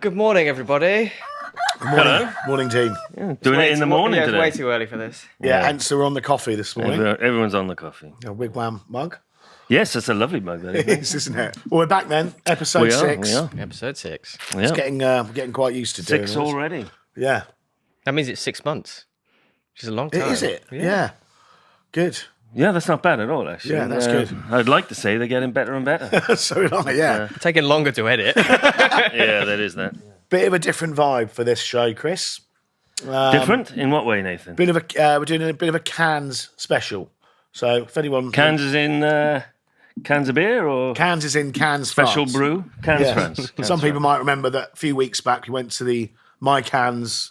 Good morning, everybody. Good morning. Morning, Dean. Yeah, doing it in the morning today. It's way too early for this. Yeah, and we're on the coffee this morning. Everyone's on the coffee. A Wigwam mug. Yes, it's a lovely mug. It is, isn't it? Well, we're back then. Episode 6. We are. Episode 6. Yeah. It's getting quite used to doing 6 this. already. Yeah. That means it's 6 months, which is a long time. Is it? Yeah. Good. Yeah, that's not bad at all, actually. Yeah, that's good. I'd like to say they're getting better and better. So did I, yeah. Taking longer to edit. Yeah, that is that. Bit of a different vibe for this show, Chris. Different? In what way, Nathan? We're doing a bit of a cans special. So if anyone... Cans is in cans of beer or... Cans is in Cannes, Special France. brew? Cans, Yeah. France. Cans, Some people might remember that a few weeks back we went to the MiCannes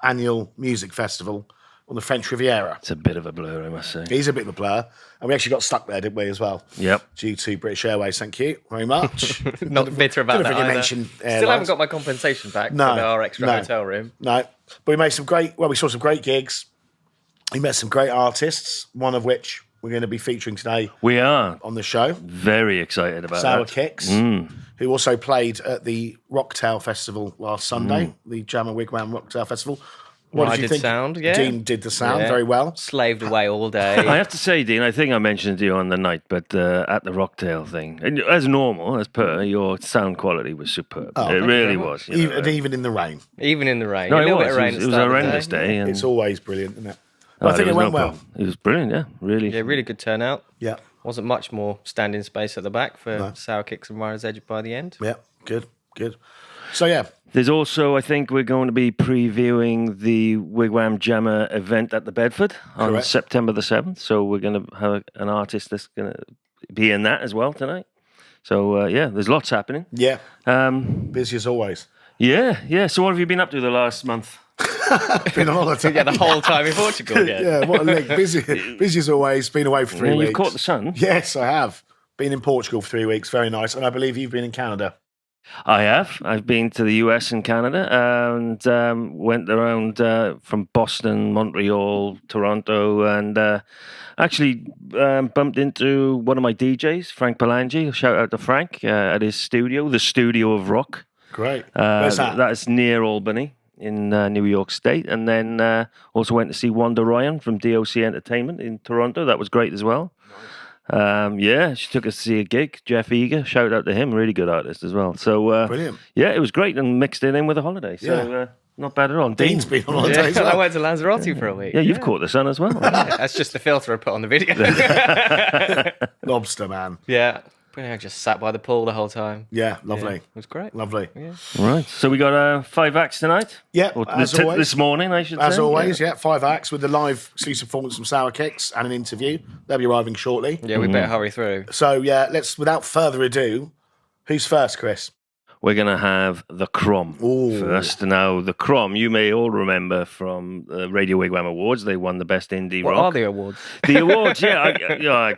annual music festival on the French Riviera. It's a bit of a blur, I must say. He's a bit of a blur. And we actually got stuck there, didn't we, as well? Yep. Due to British Airways, thank you very much. Not bitter about that either. Mention Still haven't got my compensation back for our extra hotel room. No. But we saw some great gigs. We met some great artists, one of which we're going to be featuring today We are. on the show. Very excited about Sour that. Kix, who also played at the Rocktail Festival last Sunday, the Jamma and Wigwam Rocktail Festival. What did you think? Sound, yeah. Dean did the sound very well. Slaved away all day. I have to say, Dean, I think I mentioned to you on the night, but at the Rocktail thing, and as normal, as per, your sound quality was superb. It really was. Even in the rain. Even in the rain. No, a little it bit was. of rain. It was a horrendous day. And It's always brilliant, isn't it? But I think there it was went no well. problem. It was brilliant, yeah. Really. Yeah, really good turnout. Yeah, Wasn't much more standing space at the back for Sour Kix and Rider's Edge by the end. yeah, good. So yeah, There's also, I think, we're going to be previewing the Wigwam Jam event at the Bedford on Correct. September the 7th. So we're going to have an artist that's going to be in that as well tonight. So, there's lots happening. yeah, Um, busy as always. yeah. So what have you been up to the last month? Been on holiday. Yeah, the whole time in Portugal. Yeah. Yeah, what a link. Busy as always. Been away for 3 weeks. You've caught the sun. Yes, I have. Been in Portugal for 3 weeks. Very nice. And I believe you've been in Canada. I have. I've been to the US and Canada and went around from Boston, Montreal, Toronto, and actually bumped into one of my DJs, Frank Palangi. Shout out to Frank at his studio, the Studio of Rock. Great. Where's that? That's near Albany in New York State. And then also went to see Wanda Ryan from DOC Entertainment in Toronto. That was great as well. She took us to see a gig. Jeff Eager, shout out to him, really good artist as well. So Brilliant. Yeah, it was great and mixed it in with a holiday. So not bad at all. Dean's been on holiday as I well. went to Lanzarote for a week. Yeah, you've caught the sun as well. That's just the filter I put on the video. Lobster, man. Yeah. I just sat by the pool the whole time. Yeah, lovely. It was great. Lovely. Yeah. Right. So we got 5 acts tonight. Yeah, Or as always. this morning, I should say. As always, 5 acts with the live exclusive performance from Sour Kix and an interview. They'll be arriving shortly. Yeah, we better hurry through. So, let's, without further ado, who's first, Chris? We're going to have the Crom first. Now, the Crom, you may all remember from the Radio Wigwam Awards. They won the Best Indie What Rock. are the awards? The awards, I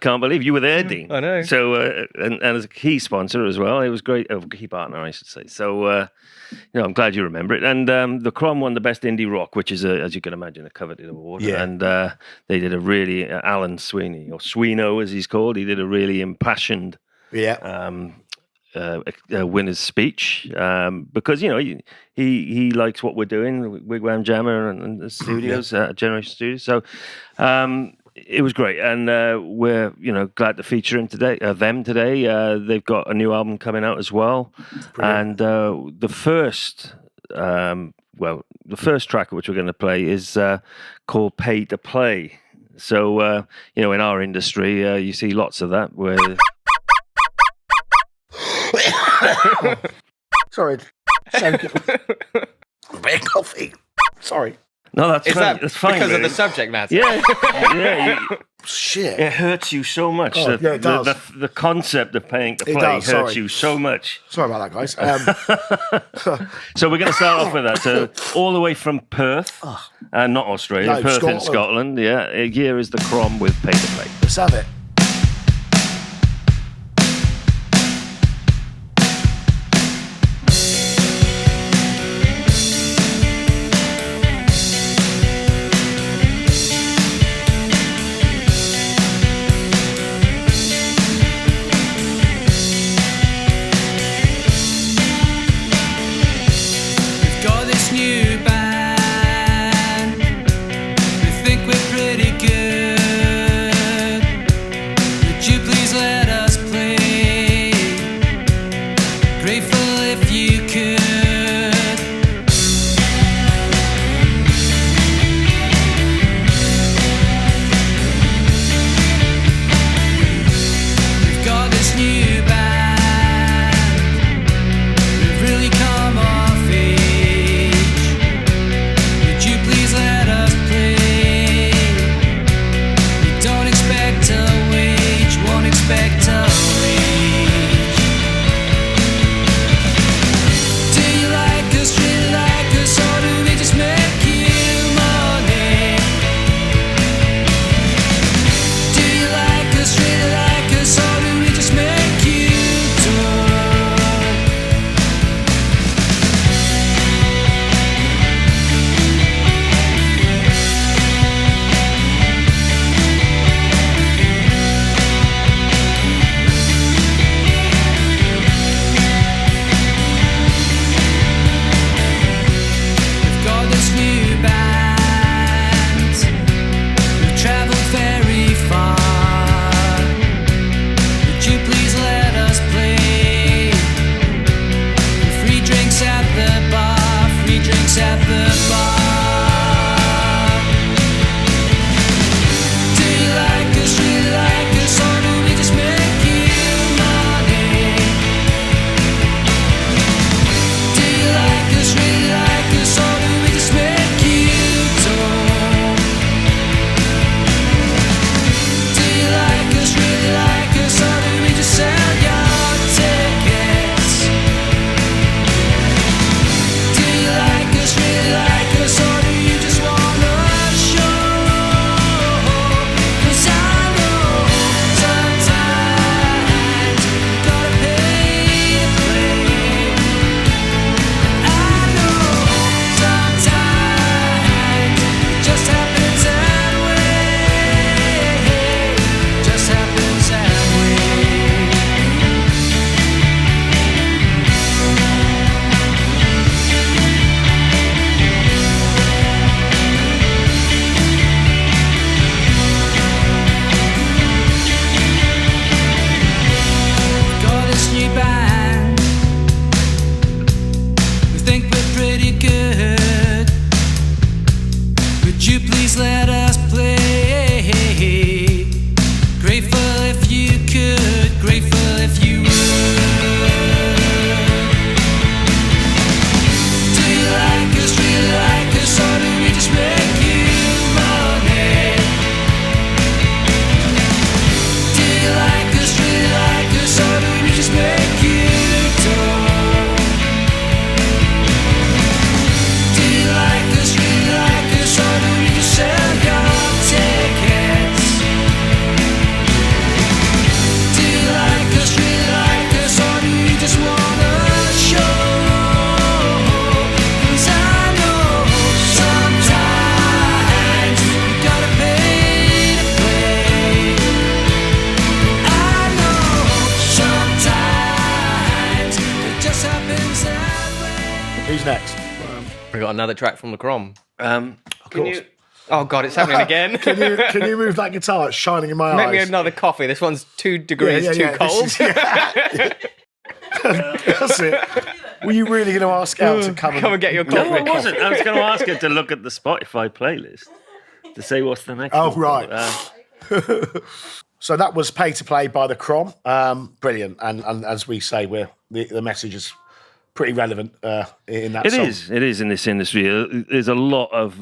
can't believe you were there, Dean. I know. So, and as a key sponsor as well, it was great. Key partner, I should say. So, I'm glad you remember it. And the Crom won the Best Indie Rock, which is, as you can imagine, a coveted award. Yeah. And they did a really, Alan Sweeney, or Sweeney as he's called, he did a really impassioned winner's speech because he likes what we're doing, Wigwam Jam and the studios, Generation Studios. So it was great, and we're glad to feature them today. They've got a new album coming out as well. Brilliant. And the first track which we're going to play is called "Pay to Play." So in our industry, you see lots of that where. Sorry. Big coffee. Sorry. No, that's Is fine. that That's fine. because of really. the subject matter? Yeah. Shit. It hurts you so much. Oh, yeah, it does. The concept of paying to play does, hurts sorry. you so much. Sorry about that, guys. So we're going to start off with that. So all the way from Perth, not Australia, No, Perth Scotland. in Scotland. Yeah, here is the Crom with Pay to Play. Let's have it. if you could. We've got this new band. We've really come of age. Would you please let us play? We don't expect a wage, won't expect a wage. Do you like us, really like us, or do we just make you money? Do you like us, really like us, or do we just make you dough? We've got this new band. We've traveled very far. Would you please let us play? Free drinks at the bar, free drinks at the bar. Do you like us, really like us, or do we just make you money? Do you like us, really like us, or do we just make you dough? Do you like us, really like us, or do we just sell your tickets? Do you like us, really like us, or do you just want a show? 'Cause I know sometimes you gotta pay to play. I know sometimes it just happens that way. Just happens that way. Got this new band. We think we're pretty good. Would you please let us play? Grateful if you could, grateful if you would. Do you like us, really like us, or do we just make you money? Do you like us, really like us, or do we just make you dough? Do you like us, really like us, or do we just sell your tickets? Do you like us, really like us, or do you just want a show? 'Cause I know sometimes you gotta pay to play. I know sometimes it just happens that way. Who's next? We got another track from the Crom. Of course. Oh God, it's happening again. Can you move that guitar? It's shining in my Make me eyes. another coffee. This one's 2 degrees too This cold. is- That's it. Were you really going to ask Al to come Come and get your No, coffee. I wasn't. I was going to ask her to look at the Spotify playlist to say what's the next Oh, one. right. So that was Pay to Play by the Crom. Brilliant. And as we say, the message is pretty relevant in that It song. is. It is in this industry. There's a lot of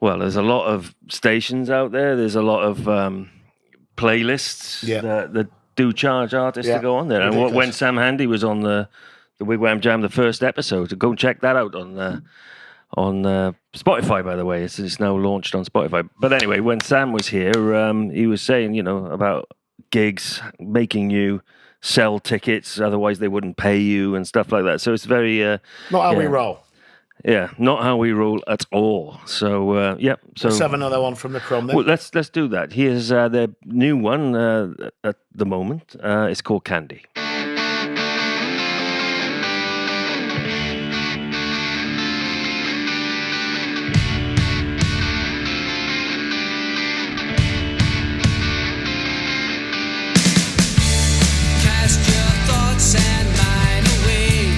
there's a lot of stations out there. There's a lot of playlists that do charge artists to go on there. Ridiculous. And when Sam Handy was on the Wigwam Jam, the first episode, go and check that out on Spotify. By the way, it's now launched on Spotify. But anyway, when Sam was here, he was saying, about gigs making you sell tickets, otherwise they wouldn't pay you and stuff like that. So it's very Not how we roll. Yeah, not how we roll at all. So So Let's have another one from the Crom then. well, let's do that. Here's their new one at the moment. It's called Candy. Cast your thoughts and mine away.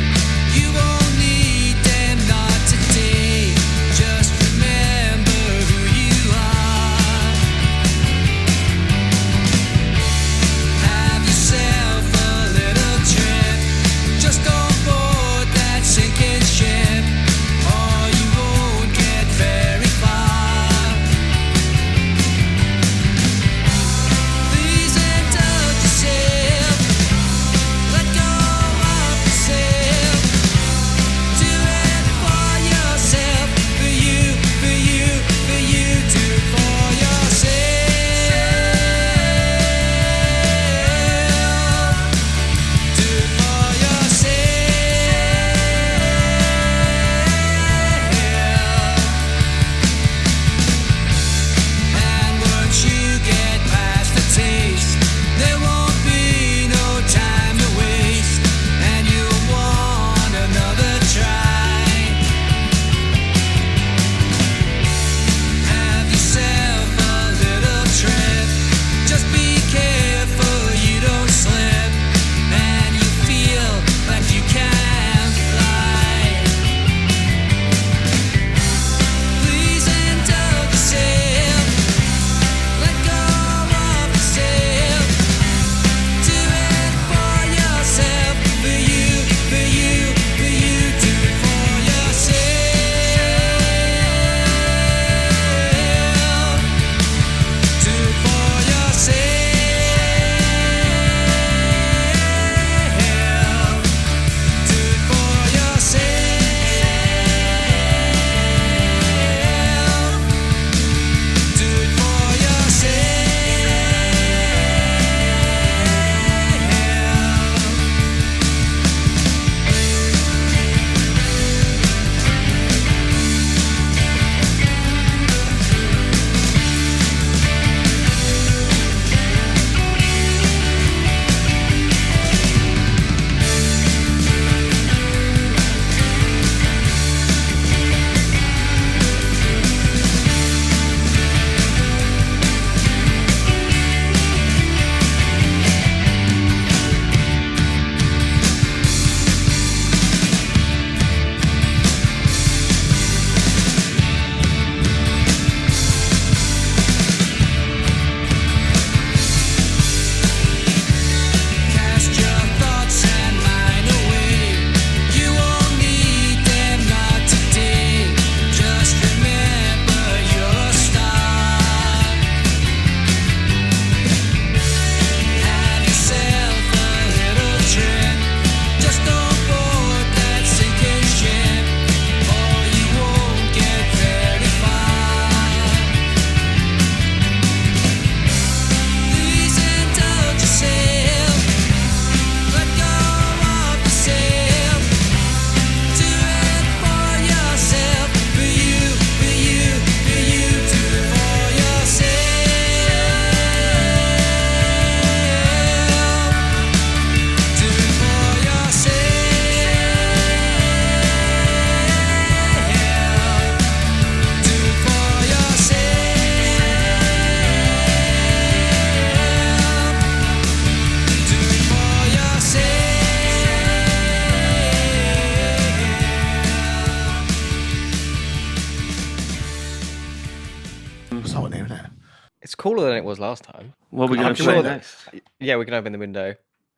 cooler than it was last time. What are we going I'm to sure play that- next? Yeah, we can open the window.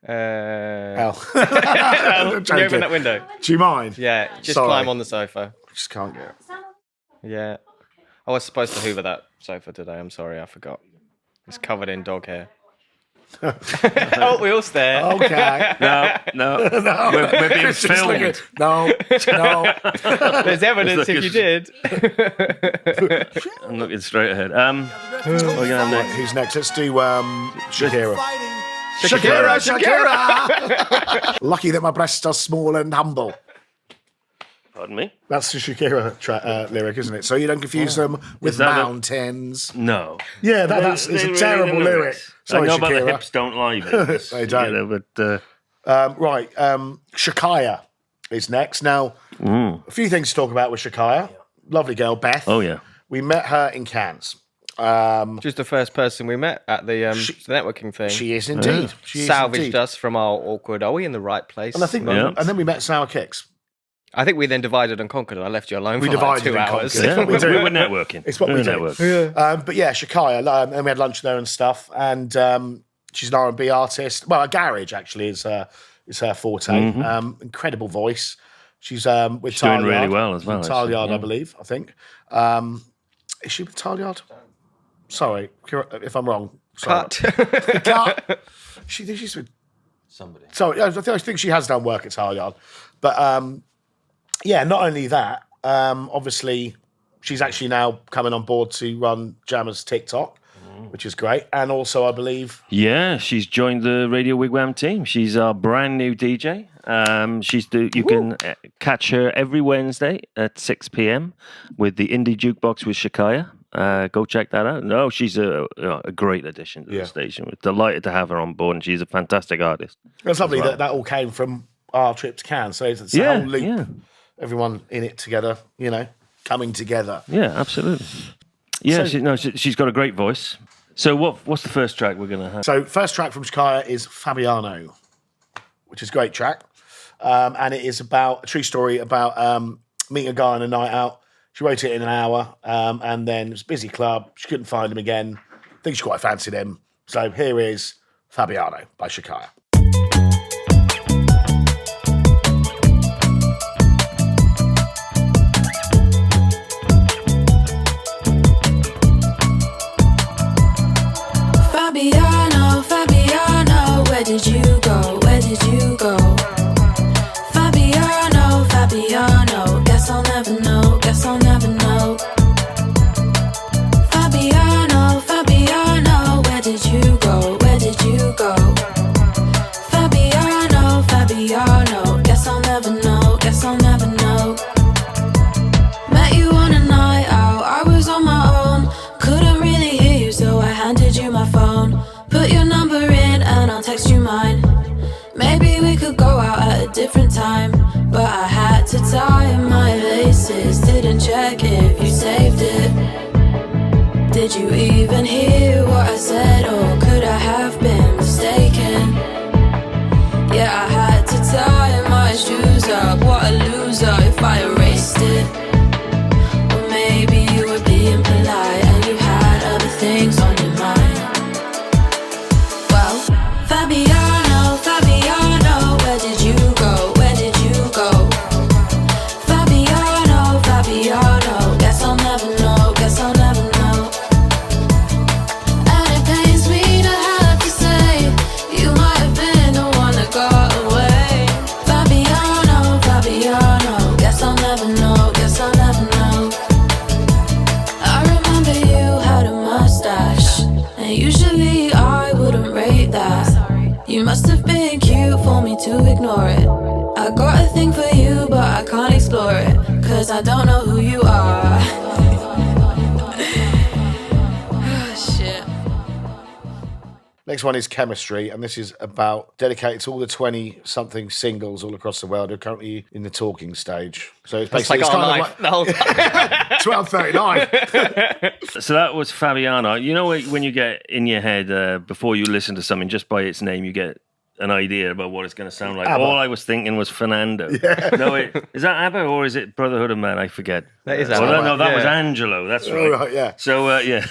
Hell. Can you open that window? Do you mind? Yeah, just Sorry. climb on the sofa. Just can't get it. Yeah. I was supposed to hoover that sofa today. I'm sorry, I forgot. It's covered in dog hair. Oh, we all stare. Okay. No. We're being Just look filmed. at- No. There's evidence if you did. I'm looking straight ahead. What are we going to have next? Who's next? Let's do Shakira. Shakira. Lucky that my breasts are small and humble. Pardon me? That's the Shakira lyric, isn't it? So you don't confuse them with Is that a- mountains. No. Yeah, that's it's They a really terrible the lyric. lyrics. Sorry, I know about the Shakira. hips don't lie, bits, They don't. You know, but Shakira is next. Now, a few things to talk about with Shakira. Lovely girl, Beth. oh yeah. We met her in Cannes. Just the first person we met at the networking thing. She is indeed. She is salvaged indeed. us from our awkward, are we in the right place? And I think, Yeah. and then we met Sour Kix. I think we then divided and conquered, and I left you alone We for like divided 2 and hours. conquered. Yeah, what we we do. were networking. It's what we were do. networking. But yeah, Shakira, and we had lunch there and stuff. And she's an R&B artist. Well, a garage actually is her forte. Incredible voice. She's with She's doing Tile really Yard. well as well, Tile actually, Yard, yeah. I believe. I think. Is she with Tile Yard? Sorry, if I'm wrong. Sorry. Cut. She's with Somebody. So I think she has done work at Tile Yard, but yeah. Not only that, obviously she's actually now coming on board to run Jammer's TikTok, which is great, and also I believe Yeah, she's joined the Radio Wigwam team. She's our brand new DJ. You can catch her every Wednesday at 6 p.m. with the Indie Jukebox with Shakira. Go check that out. No, she's a great addition to the station. We're delighted to have her on board, and she's a fantastic artist. it's lovely well. that all came from our trip to Cannes. So it's a Yeah, whole loop, yeah. everyone in it together, coming together. Yeah, absolutely. Yeah, she's got a great voice. So what's the first track we're going to have? So first track from Shakira is Fabiano, which is a great track. And it is about a true story about meeting a guy on a night out. She wrote it in an hour, and then it was a busy club. She couldn't find him again. I think she quite fancied him. So here is Fabiano by Shakira. Fabiano, Fabiano, where did you go? Where did you go? Fabiano, Fabiano, guess I'll never know, guess I'll never know. Fabiano, Fabiano, where did you go? Where did you go? Fabiano, Fabiano, guess I'll never know, guess I'll never know. Met you on a night out, I was on my own. Couldn't really hear you, so I handed you my phone. Put your number in and I'll text you mine. Maybe we could go out at a different time, but I had to tie my laces. Didn't check if you saved it. Did you even hear what I said, or could I have been mistaken? Yeah, I had to tie my shoes up. What a loser if I erased it. Or maybe you were being polite and you had other things on your mind. Well, Fabiano, Fabiano, where did you go? Where did you go? Fabiano, Fabiano, guess I'll never know, guess I'll never know. And it pains me to have to say, you might have been the one that got away. Fabiano, Fabiano, guess I'll never know, guess I'll never know. I remember you had a mustache, and usually I wouldn't rate that. You must have been cute for me to ignore it. I got a thing for you, but I can't explore it, 'cause I don't know who you are. Shit. Next one is Chemistry, and this is dedicated to all the 20-something singles all across the world who are currently in the talking stage. So it's It's basically like it's our kind of life the whole time. like 12:39. So that was Fabiano. You know when you get in your head before you listen to something, just by its name, you get an idea about what it's going to sound like. ABBA. All I was thinking was Fernando. Yeah. No, is that ABBA or is it Brotherhood of Man? I forget. That is Oh, ABBA. no, that was Yeah. Angelo. That's right. Oh, right, yeah. So, yeah.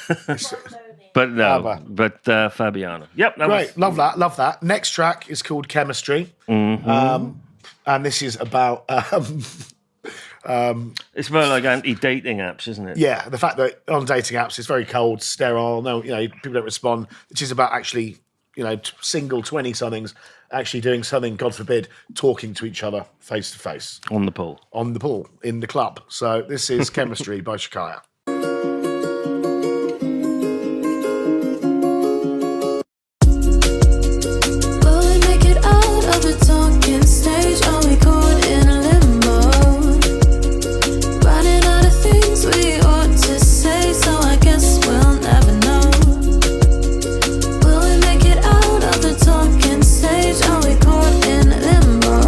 But no, ABBA. but Fabiano. Yep, that Great, was, love that. Next track is called Chemistry, and this is about it's about like anti-dating apps, isn't it? yeah, the fact that on dating apps it's very cold, sterile. No, people don't respond. Which is about actually, single 20-somethings actually doing something. God forbid, talking to each other face to face On the pool. on the pool in the club. So this is Chemistry by Shakaya. Will we make it out of the talking stage? Are we caught in limbo? Running out of things we ought to say, so I guess we'll never know. Will we make it out of the talking stage? Are we caught in limbo?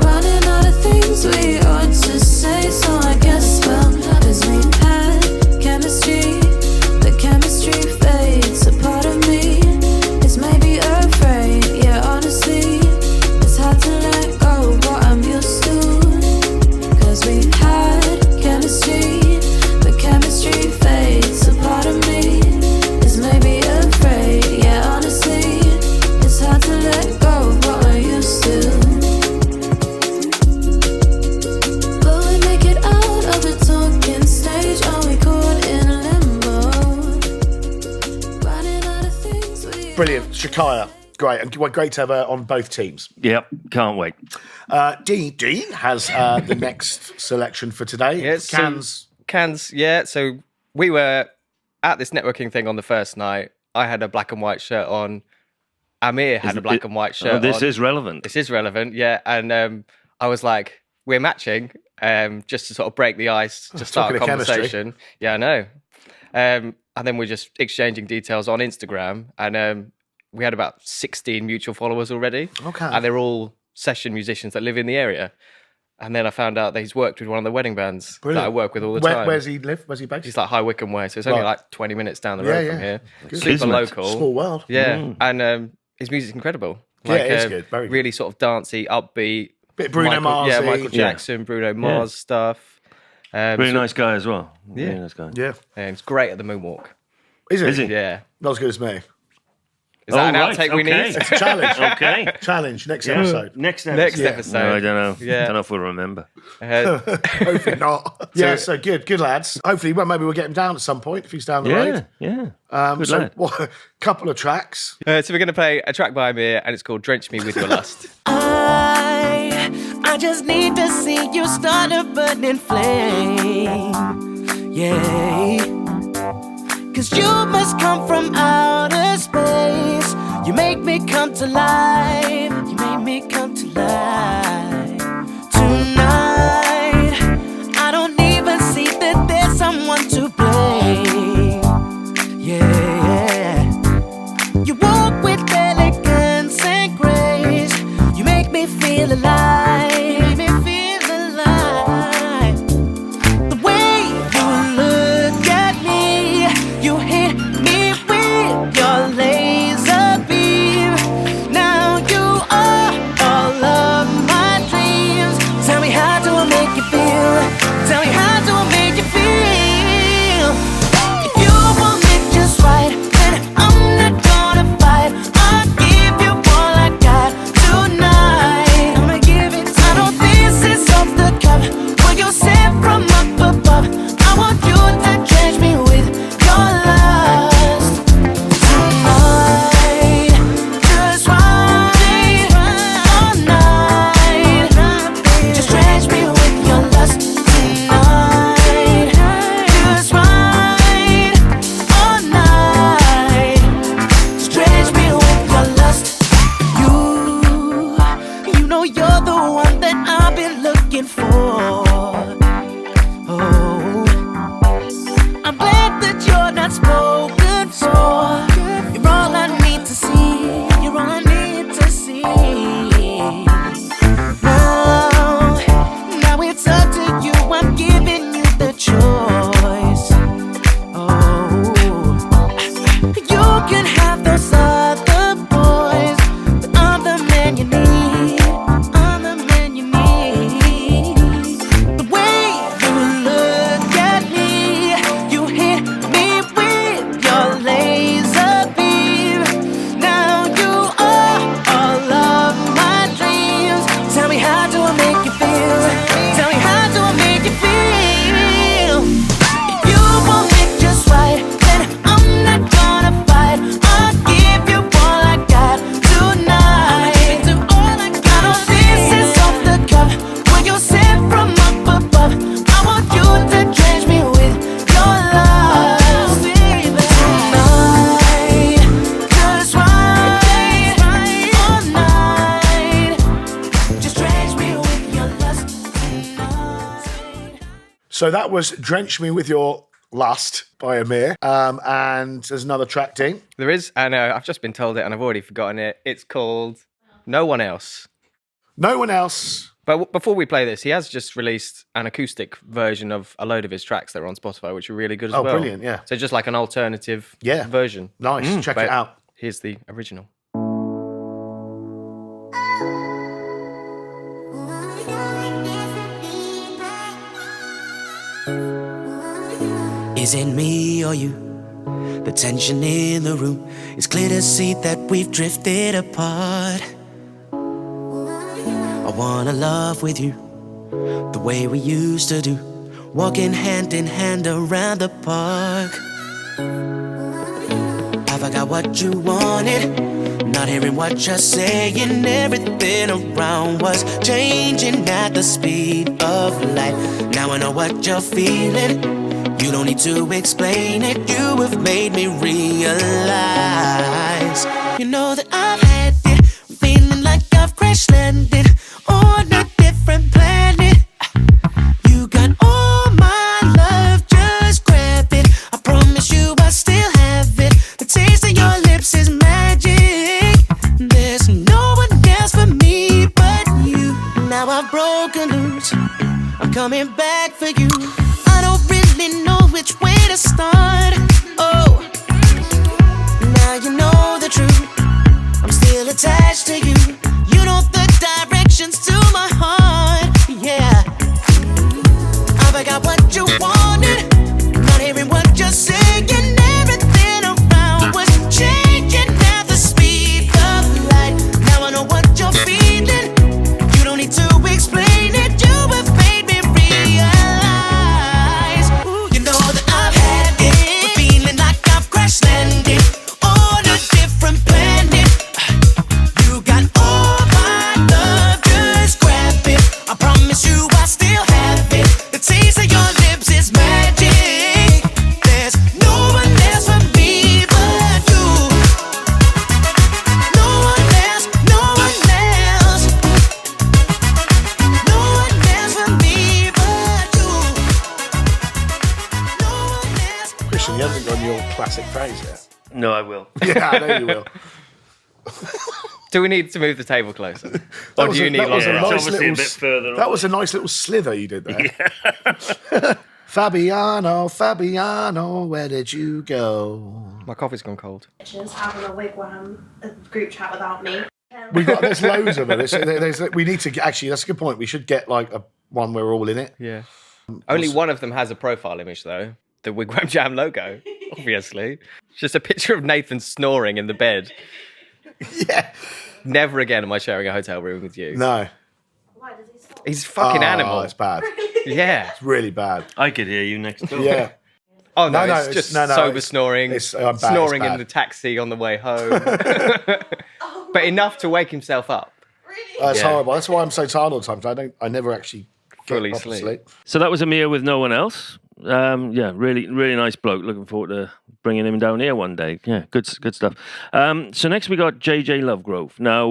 Running out of things we ought to say, so I guess we'll never. 'Cause we've had chemistry, the chemistry fades. A part of me is maybe afraid. Yeah, honestly, it's hard to let go of what I'm used to. 'Cause we've had chemistry, the chemistry fades. A part of me is maybe afraid. Yeah, honestly, it's hard to let go of what we're used to. Will we make it out of the talking stage? Are we caught in limbo? Running out of things we Brilliant, Shakaya. Great, and great to have her on both teams. Yep, can't wait. Dean has the next selection for today. Yes, Cans. Cans, yeah. So we were at this networking thing on the first night. I had a black and white shirt on. AMiR had a black and white shirt Oh, this on. is relevant. This is relevant, yeah. And I was like, we're matching, just to sort of break the ice, to start a Talking of chemistry. conversation. Yeah, I know. And then we're just exchanging details on Instagram. And we had about 16 mutual followers already. Okay. And they're all session musicians that live in the area. And then I found out that he's worked with one of the wedding bands Brilliant. that I work with all the time. Where's he live? Where's he based? He's like High Wycombe way, so it's only Right. like 20 minutes down the road Yeah, from yeah. here. Good. Super Kismet. local. Small world. Yeah, and his music's incredible. Yeah, it is good, very good. Really sort of dancey, upbeat. Bit Bruno Mars-y. Yeah, Michael Yeah. Jackson, Bruno Mars stuff. Very so- nice guy as well. Yeah. Very nice guy. Yeah. And he's great at the moonwalk. Is he? Is he? Yeah. Not as good as me. Is that an right, outtake we okay. need? It's a challenge. Okay. Challenge next Yeah. episode. Next episode. Next episode. No, I don't know. Yeah. Don't know if we'll remember. Hopefully not. Yeah, so good lads. Hopefully, well, maybe we'll get him down at some point if he's down the Yeah, road. yeah. Good So, lad. couple of tracks. So we're going to play a track by AMiR, and it's called Drench Me With Your Lust. I just need to see you start a burning flame. Yeah. 'Cause you must come from outer space. You make me come to life. You make me come to life. Tonight, I don't even see that there's someone to blame. Yeah. You walk with elegance and grace. You make me feel alive. Make me feel alive. The way you look at me, you hit me with your laser beam. Now you are all of my So that was Drench Me With Your Lust by AMiR. And there's another track, Dean. There is, and I've just been told it and I've already forgotten it. It's called No One Else. No One Else. But before we play this, he has just released an acoustic version of a load of his tracks that are on Spotify, which are really good as well. Oh, brilliant, yeah. So just like an alternative version. Nice, check it out. Here's the original. Is it me or you? The tension in the room. It's clear to see that we've drifted apart. I wanna love with you the way we used to do, walking hand in hand around the park. Have I got what you wanted? Not hearing what you're saying. Everything around was changing at the speed of light. Now I know what you're feeling. You don't need to explain it. You have made me realize. You know that I've had it, feeling like I've crash landed on a different planet. You got all my love, just grab it. I promise you I still have it. The taste of your lips is magic. There's no one else for me but you. Now I've broken loose, I'm coming back for you. I don't really know which way to start. Oh, now you know the truth. I'm still attached to you. You know the directions to my heart. Yeah, I forgot what you wanted. Not hearing what you're saying. Everything around was changing at the speed of light. Now I know what you're feeling. You don't need to explain it. You have made me realize. Ooh, you know that I've had it, feeling like I've crash landed on a different planet. You got all my love, just grab it. I promise you I still have it. The taste of your lips is magic. There's no one else for me but you. No one else, no one else. No one else for me but you. No one else. Christian, you haven't got your classic phrase yet. No, I will. Yeah, I know you will. Do we need to move the table closer? Or do you need that was a longer? nice obviously a little bit further That on. was a nice little slither you did there. Fabiano, where did you go? My coffee's gone cold. Having a Wigwam group chat without me. There's loads of it. We need to get, actually, that's a good point. We should get like a one where we're all in it. Yeah. Only one of them has a profile image, though. The Wigwam Jam logo, obviously. It's just a picture of Nathan snoring in the bed. Yeah. Never again am I sharing a hotel room with you. No. Why does he stop? He's a fucking animal. It's bad. Yeah. It's really bad. I could hear you next door. Yeah. Oh, no, No, it's it's- just no, sober it's- snoring, it's bad, snoring it's in bad. the taxi on the way home. But enough to wake himself up. It's Yeah. horrible. That's why I'm so tired all the time. 'Cause I never actually get Fully proper sleep. So that was AMiR with No One Else. Yeah, really, really nice bloke. Looking forward to bringing him down here one day. Yeah, good stuff. So next we got JJ Lovegrove. Now,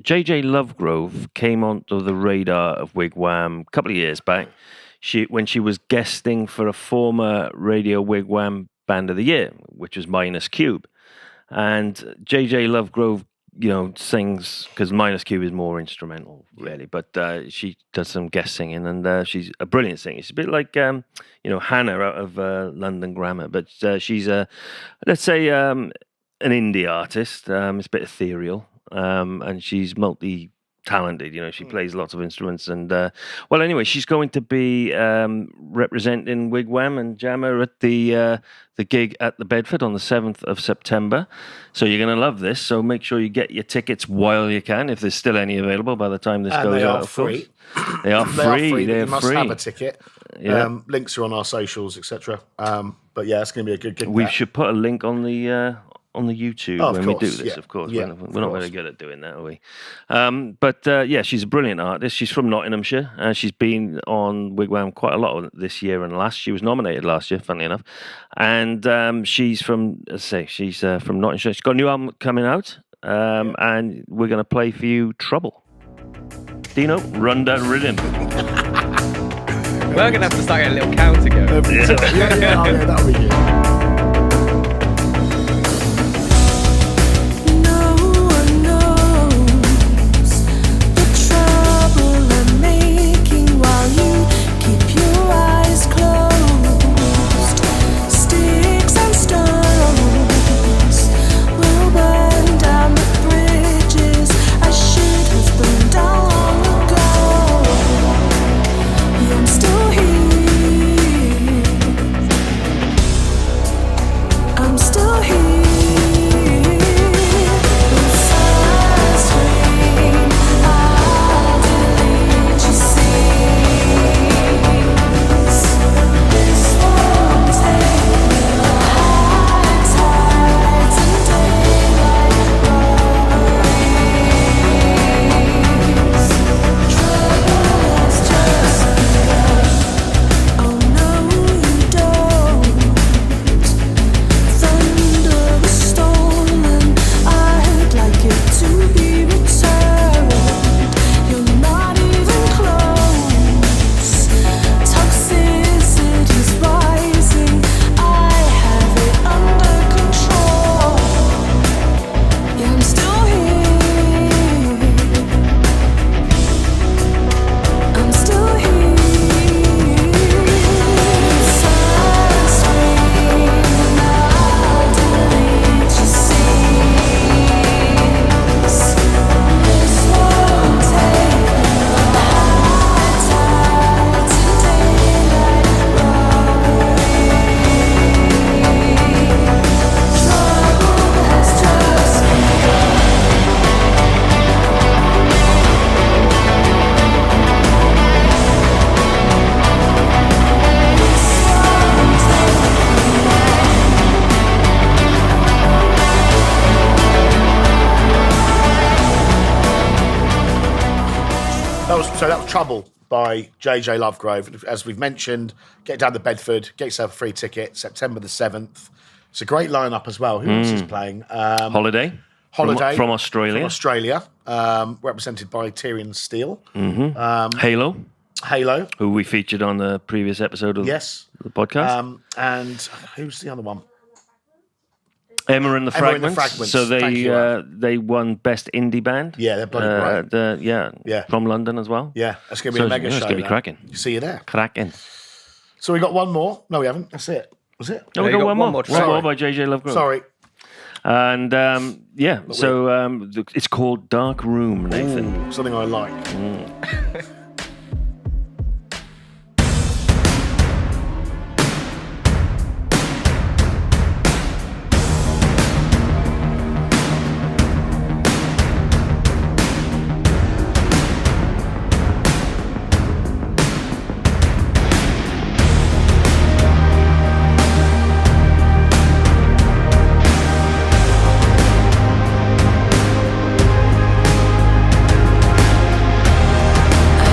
JJ Lovegrove came onto the radar of Wigwam a couple of years back. When she was guesting for a former Radio Wigwam Band of the Year, which was Minus Cube, and JJ Lovegrove, sings, because Minus Cube is more instrumental, really, but she does some guest singing, and she's a brilliant singer. She's a bit like, Hannah out of London Grammar, but she's let's say, an indie artist. It's a bit ethereal, and she's multi-talented. She plays lots of instruments, and anyway, she's going to be representing Wigwam and Jamma at the gig at the Bedford on the 7th of September. So you're going to love this. So make sure you get your tickets while you can, if there's still any available by the time this And goes they out. are Of course. free. They are free. But They're you must free. have a ticket. Yeah. Links are on our socials, etc. But yeah, it's going to be a good gig. We that. should put a link on the YouTube Oh, of when we do course, this, yeah. of course. Yeah, we're of not course. very good at doing that, are we? But she's a brilliant artist. She's from Nottinghamshire. She's been on Wigwam quite a lot this year and last. She was nominated last year, funnily enough. And she's from, she's from Nottinghamshire. She's got a new album coming out, and we're going to play for you Trouble. Dino, run that rhythm. We're going to have to start getting a little counter going. Oh, yeah, that'll be good. No one knows the trouble I'm making while you keep your eyes closed. Sticks and stones will burn down the bridges I should have burned down long ago. Yeah, I'm still here. I'm still here. With silence ring, I'll delete your scenes. This won't take high tides and daylight robberies. Trouble has just begun. Oh no, you don't. Thunder was stolen. I'd like it to be returned. You're not even close. Toxicity's rising. I have it under control. Yeah, I'm still here. I'm still here. Silence ring, I'll delete your scenes. This won't take high tides and daylight robberies. Trouble has just begun. That was Trouble by JJ Lovegrove. As we've mentioned, get down to Bedford, get yourself a free ticket, September the 7th. It's a great lineup as well. Who else is playing? Holiday. Holiday From Australia. From Australia, represented by Tyrion Steele. Halo, Halo, who we featured on the previous episode of yes. the podcast. And who's the other one? AMiR and the AMiR and the Fragments. Fragments. So Thank you, they won Best Indie Band. Yeah, they're bloody great. Yeah. From London as well. Yeah, that's going to be So a mega it's show. gonna be that. cracking. See you there. Cracking. So we got one more. No, we haven't. That's it. Was it? No, we you got got one one more. more. One more Sorry. by JJ Lovegrove. Sorry. And it's called Dark Room, Nathan. Ooh, something I like. I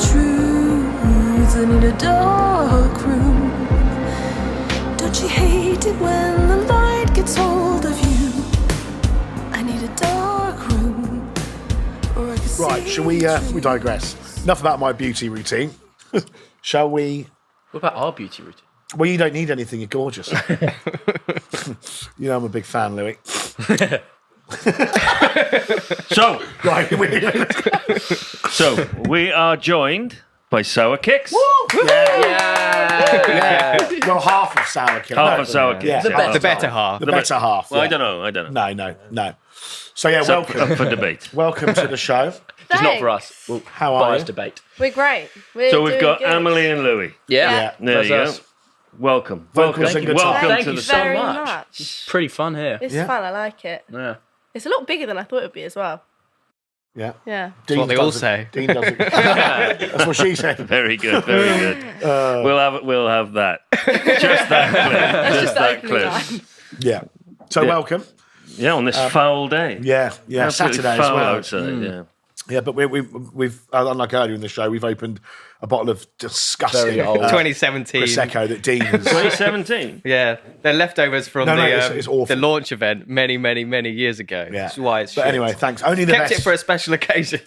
truth. I need a dark room. Don't you hate it when the light gets hold of you? I need a dark room. Or I can Right, shall we digress. Enough about my beauty routine. Shall we? What about our beauty routine? Well, you don't need anything. You're gorgeous. You know I'm a big fan, Louis. So, Right. so we are joined by Sour Kix. Yeah. Well, half of Sour Kix. Half of Sour Kix. Yeah. The better half. The better half. Well, yeah. I don't know. No. So, yeah, Up welcome. for debate. Welcome to the show. It's not for us. We'll How are bias you? debate. We're great. We're So we've doing got good. Emily and Louis. Yeah. There That's you go. us. Welcome. Vocals and guitar. Welcome Thank to you the so very much. much. Pretty fun here. It's Yeah. fun. I like it. Yeah. It's a lot bigger than I thought it would be as well. Yeah. Yeah. Dean what they all does it. say. Dean does it. That's what she said. Very good, very good. We'll have that. Just that clip. Just that opening clip. line. Yeah. So, Yeah. welcome. Yeah, on this foul day. Yeah. Absolutely Saturday as foul well. outside, yeah. Yeah, but we've unlike earlier in the show, we've opened a bottle of disgusting Very old. 2017. Prosecco that Dean has. 2017. Yeah, they're leftovers from No, the it's awful. the launch event many years ago. Yeah. That's why it's But shit. anyway, thanks. Only the Kept best. it for a special occasion.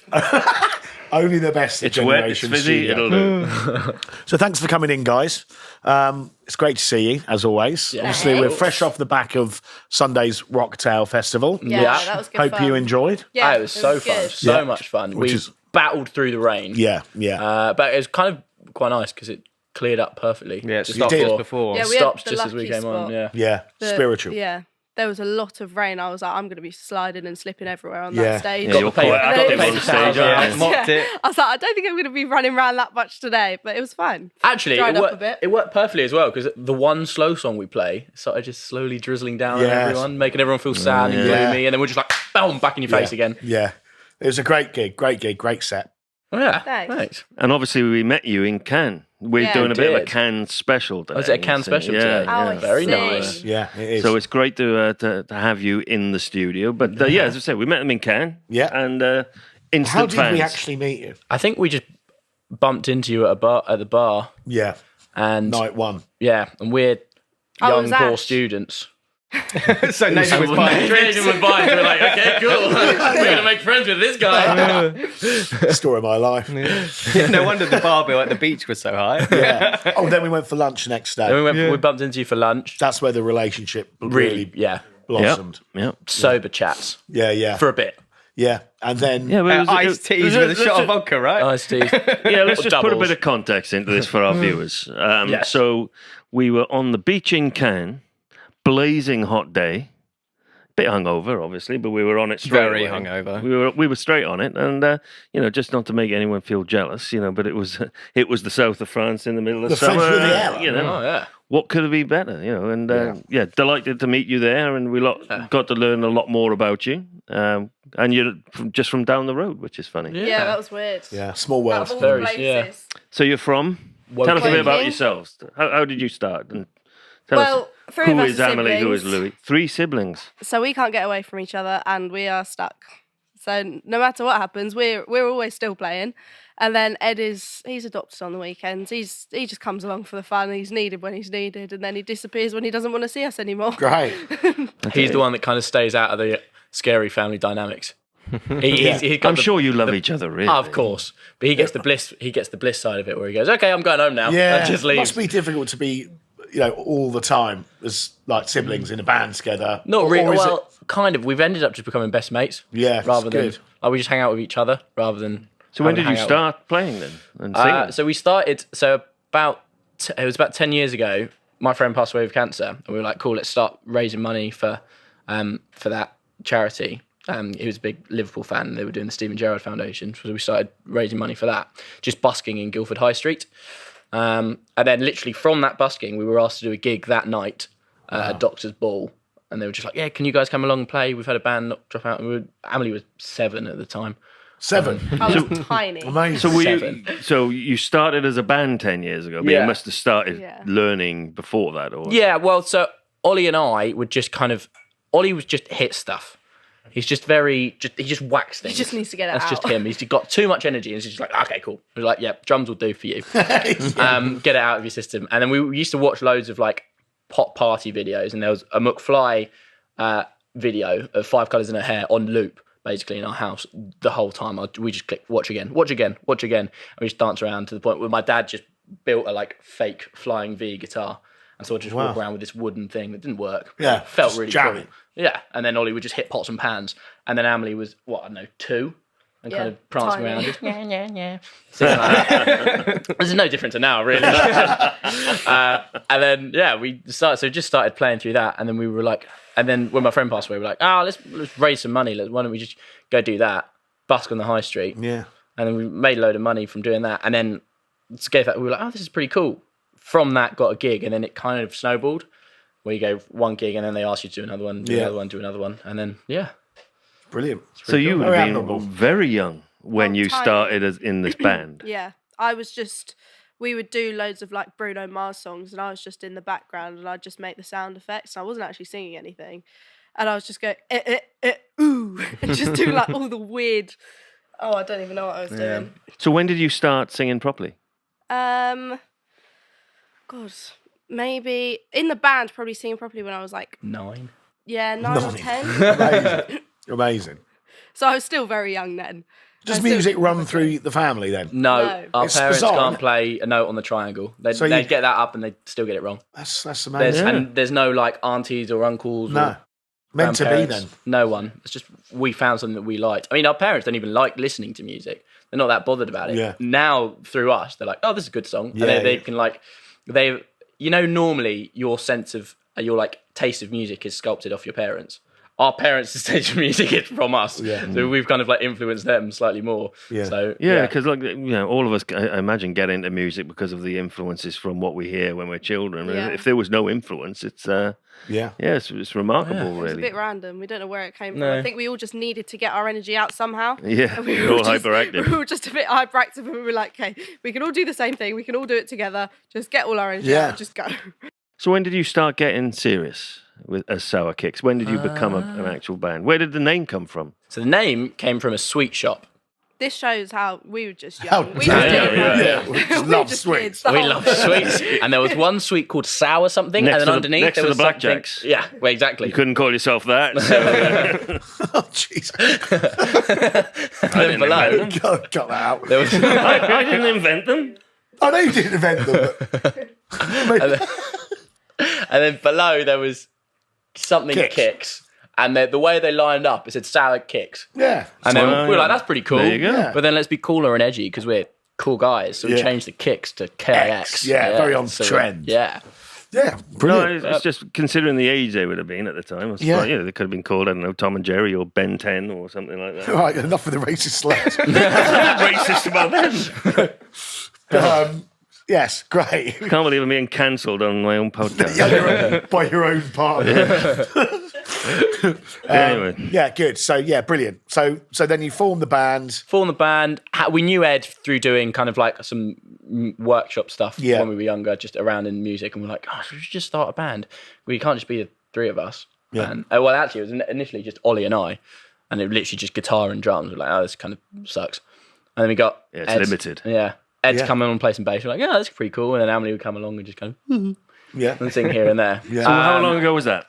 Only the best. It's wet, it's generation fizzy, studio. it'll do. So thanks for coming in, guys. It's great to see you, as always. Obviously, we're fresh off the back of Sunday's Rocktail Festival. Yeah, Yeah. that was good Hope fun. you enjoyed. Yeah, it was so fun. good. So Yeah. much fun. Which We is- battled through the rain. Yeah. But it was kind of quite nice because it cleared up perfectly. Yeah, it Just stopped did. just before. Yeah, we had stopped the just as we lucky came spot. on. Yeah. Yeah. The- Spiritual. Yeah. There was a lot of rain. I was like, I'm going to be sliding and slipping everywhere on Yeah. that stage. Yeah, you're Got the quite paper- active got the on paper stage, towels aren't out. you? Mocked it. I was like, I don't think I'm going to be running around that much today, but it was fun. Actually, Dried it up worked, a bit. it worked perfectly as well because the one slow song we play started just slowly drizzling down on Yes. everyone, making everyone feel sad and Yeah. gloomy, and then we're just like, boom, back in your face again. Yeah. It was a great gig, great set. Oh, yeah, Thanks. And obviously, we met you in Cannes. We're Yeah. doing a bit of a did. Cannes special today. Oh, is it a Cannes special yeah, today? Yeah. Oh, I Very see. nice. Yeah, it is. So it's great to have you in the studio. But yeah, as I said, we met them in Cannes. Yeah. And instant How did fans. we actually meet you? I think we just bumped into you at the bar, Yeah. and Night one. yeah, and we're Oh, it young was poor Ash. students. So Nathan was buying drinks. Nathan was buying. We're like, okay, cool. We're gonna make friends with this guy. Story of my life. No wonder the bar bill at the beach was so high. Yeah. Oh, then we went for lunch the next day. Then we bumped into you for lunch. That's where the relationship Really, really yeah, blossomed. Yep. sober chats Yeah. for a bit. Yeah. And then Yeah, but it was- Iced it teas was- with a shot of vodka, right? Nice teas. Yeah, let's Or just put a doubles. bit of context into this for our viewers. Yes. So we were on the beach in Cannes, blazing hot day, bit hungover, obviously, but we were on it straight Very away. hungover. We were straight on it, and just not to make anyone feel jealous, but it was the south of France in the middle of The summer. French Riviera. Oh yeah. What could have been better, And delighted to meet you there, and we got to learn a lot more about you. And you're just from down the road, which is funny. Yeah, that was weird. yeah, small Out world. of all Very- the places. yeah. So you're from? Tell us a bit about Woking. yourselves. How did you start? And tell Well, us three of who us is are Emily, who is siblings. Louis? 3 siblings. So we can't get away from each other and we are stuck. So no matter what happens, we're always still playing. And then Ed he's adopted on the weekends. He just comes along for the fun. He's needed when he's needed, and then he disappears when he doesn't want to see us anymore. Great. He's the one that kind of stays out of the scary family dynamics. He's got I'm the- sure you love each other, really. Oh, of course, but he gets the bliss. He gets the bliss side of it, where he goes, "Okay, I'm going home now." Yeah. and just It leaves. must be difficult to be, all the time as like siblings in a band together. Not Or really. is it- Well, kind of. We've ended up just becoming best mates. Yeah, rather it's than good. like we just hang out with each other rather than. So when having did to you hang out start playing then? And with- singing? So we started. So it was about 10 years ago. My friend passed away with cancer, and we were like, "Cool, let's start raising money for that charity." He was a big Liverpool fan, and they were doing the Stephen Gerrard Foundation, so we started raising money for that, just busking in Guildford High Street. And then literally from that busking, we were asked to do a gig that night at Doctor's Ball. And they were just like, yeah, can you guys come along and play? We've had a band not drop out. And Emily was 7 at the time. 7. I was tiny. Amazing. So Seven. so you started as a band 10 years ago, but Yeah. you must have started Yeah. learning before that, or Yeah, well, so Ollie and I would just Ollie would just hit stuff. He's just he just whacks things. He just needs to get it That's out. just him. He's got too much energy, and he's just like, okay, cool. We're like, yeah, drums will do for you. Get it out of your system. And then we used to watch loads of like pop party videos, and there was a McFly video of 5 Colours in Her Hair on loop, basically in our house the whole time. We just click watch again, and we just dance around to the point where my dad just built a like fake Flying V guitar. And so I just walk around with this wooden thing that didn't work. Yeah, Felt just really jamming. cool. Yeah. And then Ollie would just hit pots and pans. And then Amelie was, 2? And kind of prancing tiny. around. Just, yeah. Singing like that. There's no different to now, really. And then, we just started playing through that. And then we were like, and then when my friend passed away, we were like, let's raise some money. Why don't we just go do that? Busk on the high street. Yeah. And then we made a load of money from doing that. And then we were like, this is pretty cool. From that, got a gig, and then it kind of snowballed, where you go one gig, and then they ask you to do another one, do another one, and then Brilliant. So you would Very have admirable. been very young when you tiny. started in this band. Yeah, we would do loads of like Bruno Mars songs, and I was just in the background, and I'd just make the sound effects. I wasn't actually singing anything, and I was just going ooh, and just do like all the weird. Oh, I don't even know what I was doing. So when did you start singing properly? God, maybe in the band, probably singing properly when I was like 9. 9 or 10. Amazing. Amazing. So I was still very young then. Does music run through the family then? No, our It's parents bizarre, can't isn't it? play a note on the triangle. They'd So get that up and they'd still get it wrong. That's amazing. And there's no like aunties or uncles No. or Meant to be grandparents. then. No one. It's just we found something that we liked. I mean, our parents don't even like listening to music. They're not that bothered about it. Yeah. Now through us, they're like, oh, this is a good song. Yeah, and they yeah. can like normally your sense of your like taste of music is sculpted off your parents. Our parents' taste of music is from us. Yeah. So we've kind of like influenced them slightly more. Yeah. So Yeah, because all of us, I imagine, get into music because of the influences from what we hear when we're children. Yeah. If there was no influence, it's it's remarkable, It was a really. bit random. We don't know where it came No. from. I think we all just needed to get our energy out somehow. Yeah, And we we're were all hyperactive. We were all just a bit hyperactive, and we were like, okay, we can all do the same thing. We can all do it together. Just get all our energy Yeah. out and just go. So when did you start getting serious as Sour Kix? When did you become an actual band? Where did the name come from? So the name came from a sweet shop. This shows how we were just How young. We dare just didn't you. know. Yeah, we just We love just sweets. kids the We whole love time. sweets. And there was one sweet called Sour something, Next and to then the- underneath next there to was the something- Blackjacks. Yeah, well, exactly. You couldn't call yourself that. So, Oh, jeez. And then below, Got that out. there was I didn't invent them. I know you didn't invent them. But... and then below there was something Kix. Kix. And the way they lined up, it said Sour Kix. yeah. And then Oh, we were yeah. like, that's pretty cool. There you go. Yeah. But then let's be cooler and edgy because we're cool guys. So we Yeah. changed the Kix to KX. Yeah, very on So, trend. Yeah. Yeah, No, brilliant. it's just considering the age they would have been at the time. I was Yeah. they could have been called, I don't know, Tom and Jerry or Ben 10 or something like that. Right, enough of the racist slurs. Racist about them. Yes, great. Can't believe I'm being cancelled on my own podcast. By your own partner. Anyway. Yeah, good. So yeah, brilliant. So then you formed the band. Formed the band. We knew Ed through doing kind of like some workshop stuff Yeah. when we were younger, just around in music. And we're like, we should just start a band. We can't just be the three of us. Yeah. And, well, actually, it was initially just Ollie and I. And it was literally just guitar and drums. We're like, this kind of sucks. And then we got Yeah, it's Ed's- limited. Yeah. Ed's Yeah. come on and play some bass. We're like, that's pretty cool. And then Amelie would come along and just kind of Yeah. and sing here and there. Yeah. So how long ago was that?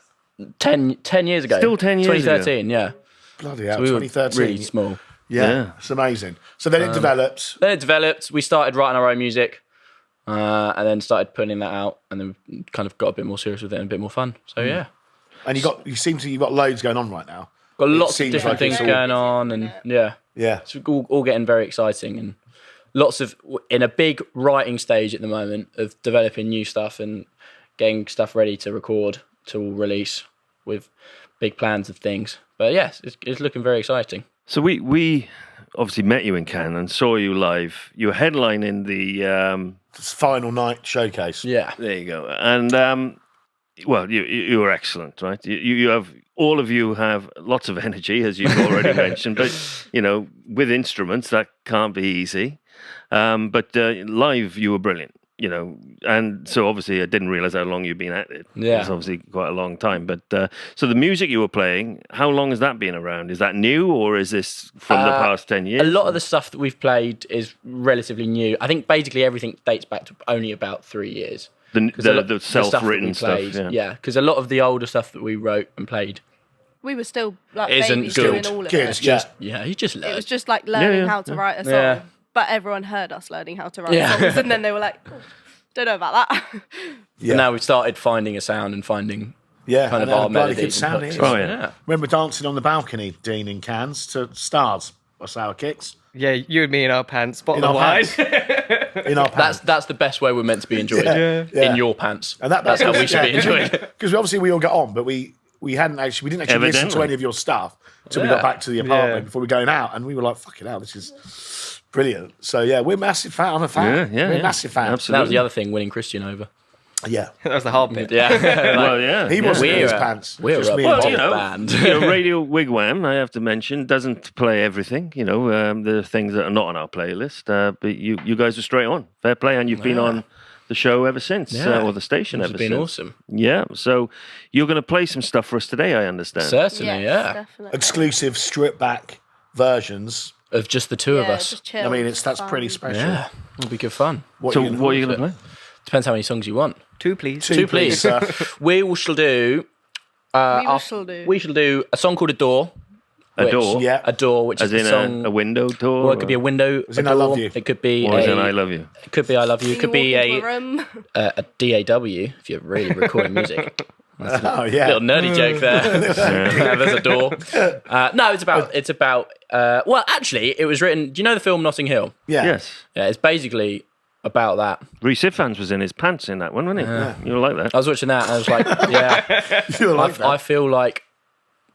10 years ago. Still 10 years ago. 2013, yeah. Bloody hell, So we were 2013. really small. Yeah, it's amazing. So then it develops. Then it developed. We started writing our own music, and then started putting that out, and then kind of got a bit more serious with it and a bit more fun. So yeah, And you've got loads going on right now. got lots of seems different like it's things all- going on, and yeah, Yeah. it's all getting very exciting, and lots of in a big writing stage at the moment of developing new stuff and getting stuff ready to record to release with big plans of things. But yes, it's looking very exciting. So we obviously met you in Cannes and saw you live. You were headlining the... It's final night showcase. Yeah. There you go. And, well, you were excellent, right? You have... All of you have lots of energy, as you've already mentioned. But, with instruments, that can't be easy. But live, you were brilliant. you know, and so obviously I didn't realize how long you've been at it. Yeah. It's obviously quite a long time. But so the music you were playing, how long has that been around? Is that new, or is this from the past 10 years? A lot of the stuff that we've played is relatively new. I think basically everything dates back to only about 3 years. The self-written stuff. Yeah, because a lot of the older stuff that we wrote and played We were still like Isn't babies good. doing all of Kids, it. just you just learn. It was just like learning yeah, how to write a song. Yeah. But everyone heard us learning how to write Yeah. songs, and then they were like, oh, "Don't know about that." And now we've started finding a sound and finding yeah, kind and of our a bloody melodies. good sound and it is. Oh, yeah. Remember dancing on the balcony, Dean, in Cannes to Stars by Sour Kix Yeah, you and me in our pants, bottle in of our wine. pants. In our pants. That's the best way we're meant to be enjoyed. Yeah. In your pants. And that's how we should be enjoyed. Because obviously we all got on, but we didn't actually listen to Evidently. any of your stuff until we got back to the apartment before we were going out, and we were like, "Fucking hell, this is brilliant." So yeah, we're massive fan. I'm a fan. Yeah, we're massive fans. Absolutely. That was the other thing, winning Christian over. Yeah, That was the hard bit. Yeah. Well, yeah. he wasn't in We're his a- pants. we're Just a me and well, Bob. you know, band. You know, Radio Wigwam, I have to mention, doesn't play everything. You know, there are things that are not on our playlist. But you guys are straight on. Fair play, and you've been on the show ever since, Yeah. or the station Which ever has been since. awesome. Yeah. So you're going to play some stuff for us today, I understand. Certainly, Yes, yeah. definitely. Exclusive stripped back versions. Of just the two of Yeah, us. just chill. I mean, that's fun. pretty special. Yeah. It'll be good fun. So what are you going to play? Depends how many songs you want. 2, please. Two, please. sir. We shall do. We shall do a song called "Adore." A door? Yeah. "Adore," which As is in the song. a window door? Well, it could be a window. As in a I door. love you. It could be Or as in I a. love you? It could be "I love you." It You could be walk into a room. a DAW if you're really recording music. Oh yeah. Little nerdy joke there. There's a door. No, it's about. Well, actually, it was written. Do you know the film Notting Hill? Yeah. Yes. Yeah, it's basically about that. Rhys Ifans was in his pants in that one, wasn't he? You were like that. I was watching that and I was like, yeah, You were like that. I feel like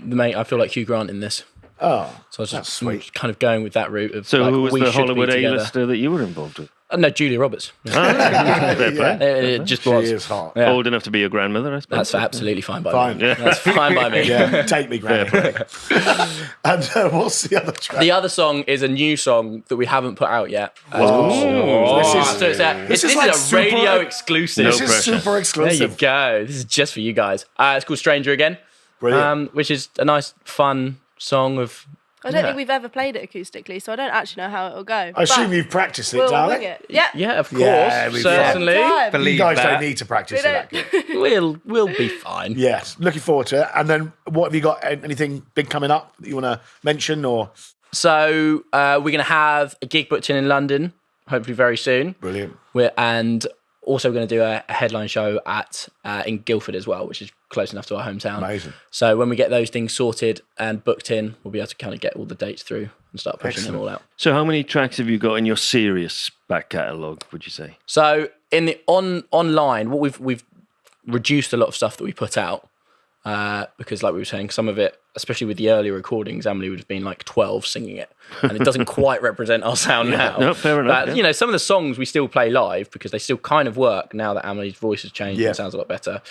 I feel like Hugh Grant in this. Oh, So I was that's just sweet. kind of going with that route of. So like, who was we the should be Hollywood together. A-lister that you were involved with? No, Julia Roberts. Fair play. It just She was. is hot. Yeah. Old enough to be your grandmother, I suppose. That's absolutely fine by Fine. me. Yeah. That's fine by me. Yeah, take me, Granny. And what's the other track? The other song is a new song that we haven't put out yet. This is like a super- radio exclusive. This No is pressure. super There you exclusive. go. This is just for you guys. It's called Stranger Again, Brilliant. which is a nice, fun song of. I don't think we've ever played it acoustically, so I don't actually know how it'll go. I assume but you've practiced it, we'll darling. wing it. Yeah. Yeah, of course. Yeah, we've- Certainly. Time. Believe You guys that. don't need to practice We it. don't. We'll be fine. Yes, looking forward to it. And then, what have you got? Anything big coming up that you want to mention? Or So we're going to have a gig booked in London, hopefully very soon. brilliant. And also going to do a headline show at in Guildford as well, which is close enough to our hometown. Amazing. So when we get those things sorted and booked in, we'll be able to kind of get all the dates through and start pushing them all out. So how many tracks have you got in your serious back catalogue, would you say? So in the online, what we've reduced a lot of stuff that we put out because, like we were saying, some of it, especially with the earlier recordings, Emily would have been like 12 singing it, and it doesn't quite represent our sound now. No, fair enough. But yeah. you know, some of the songs we still play live because they still kind of work now that Emily's voice has changed Yeah. and sounds a lot better.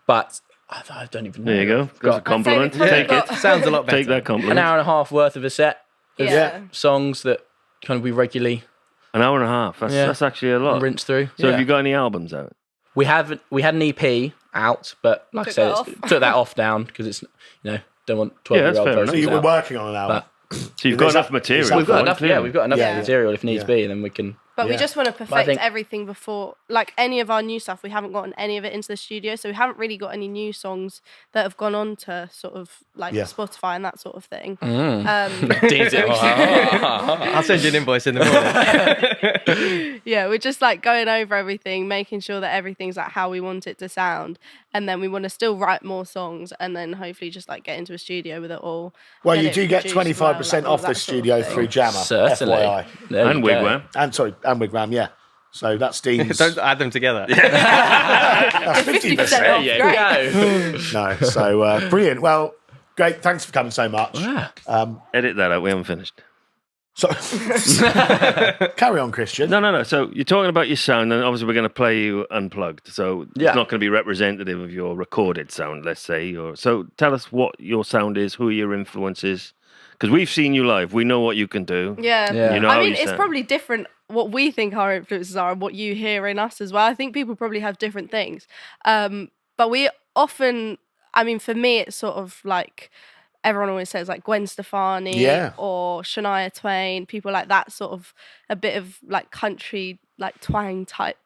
But I don't even know. There you go. That's a compliment. I'd say Take we've it. got- Sounds a lot better. Take that An compliment. hour and a half worth of a set of Yeah. songs that kind of we regularly An hour and a half. That's actually a lot. rinse through. So Yeah. have you got any albums out? We had an EP out, but like Took I that said, off. took that off down because it's don't want Yeah, that's 12-year-old fair enough. So versions you were out. working on an album. But So you've got Is enough that- material. is that we've got for enough. one, Yeah, we've got enough Yeah. material if needs Yeah. be, and then we can. But we Yeah. just want to perfect think- everything before, like any of our new stuff. We haven't gotten any of it into the studio, so we haven't really got any new songs that have gone on to sort of like Yeah. Spotify and that sort of thing. Dean's it. I'll send you an invoice in the morning. Yeah, we're just like going over everything, making sure that everything's like how we want it to sound, and then we want to still write more songs, and then hopefully just like get into a studio with it all. Well, get you it do get produced 25% well, like, off all the that sort of studio thing. through Jamma. Certainly. FYI. There And you go. Wigwam. And Wigwam, yeah. So that's Dean's. Don't add them together. That's 50% off. There you Great. go. No, so brilliant. Well, great. Thanks for coming so much. Yeah. Edit that out. We haven't finished. So carry on, Christian. No. So you're talking about your sound, and obviously we're going to play you unplugged. So Yeah. it's not going to be representative of your recorded sound, let's say. So tell us what your sound is, who your influence is, because we've seen you live. We know what you can do. Yeah. Yeah. You know I how mean, you it's sound. probably different what we think our influences are and what you hear in us as well. I think people probably have different things. But we often, I mean, for me, it's sort of like everyone always says like Gwen Stefani or Shania Twain, people like that, sort of a bit of like country, like twang type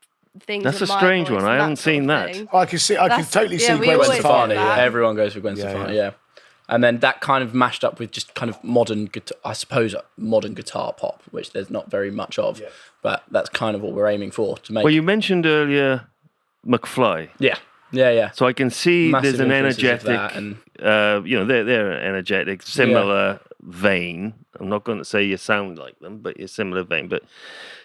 things. That's a strange one. I haven't seen that. I can totally see Gwen Stefani. Stefani. Everyone goes for Gwen Stefani, yeah. And then that kind of mashed up with just kind of modern guitar, I suppose, modern guitar pop, which there's not very much of. Yeah. But that's kind of what we're aiming for to make. Well, you mentioned earlier McFly. Yeah. So I can see Massive there's an influences of energetic, that and they're energetic, similar vein. I'm not going to say you sound like them, but you're similar vein. But